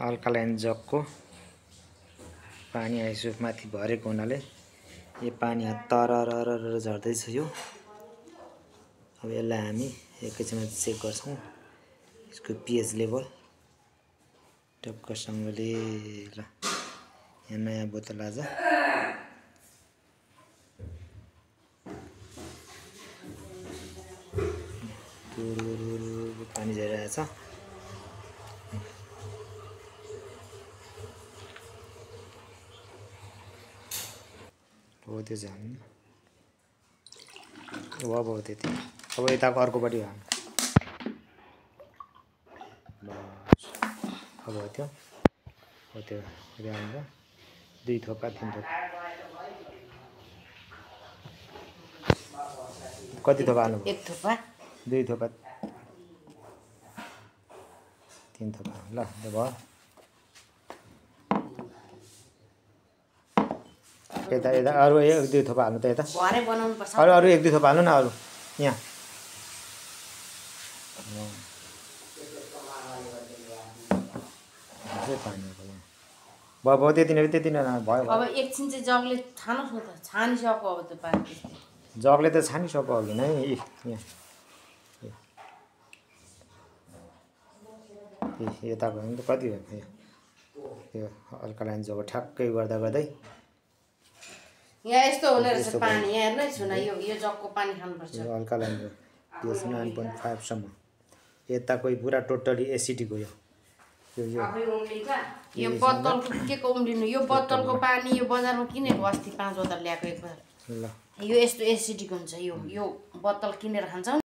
Alkaline जगको पानी iso माथि भरेको हुनाले यो पानी तरररर झर्दैछ यो। अब यसलाई हामी एकैछिनमा चेक गर्छौं यसको पीएच लेभल टक्कसँगले। ल यहाँ नयाँ बोतल आज पानी झरिरहेछ। हो त्यो झन् अब त्यति। अब यताको अर्कोपट्टि हाल्नु। अब त्यो हो त्यो हाल्नु 2 थोपा 3 थोपा कति थोपा हाल्नु? 1 थोपा 2 थोपा 3 थोपा। ल त्यो भयो। यता यता अरु 1-2 थोपा हाल्नु त यता भरे बनाउनु पर्छ। अरु 1-2 थोपा हाल्नु न अरु यहाँ। भयो त्यति नै भयो। अब एकछिन चाहिँ जगले छानोस् न त। छानिसक्यो अब त्यो पानी। जगले त छानिसक्यो अघि नै यहाँ। यताको नि त कति हो यो अल्कालाइन जग ठ्याक्कै गर्दा गर्दै यहाँ यस्तो हुने रहेछ पानी। यहाँ हेर्नै छु न यो जगको पानी खानुपर्छ। यो अल्कालाइन हो यो 9.5 सम्म। यताको पुरा टोटली एसिडिक हो यो बोतल के को उम्लिनु। यो बोतलको पानी यो बजारमा किनेको अस्ति 5 बोतल ल्याएको एकबार। ल यो यस्तो एसिडिक हुन्छ। यो बोतल किनेर खान्छौ।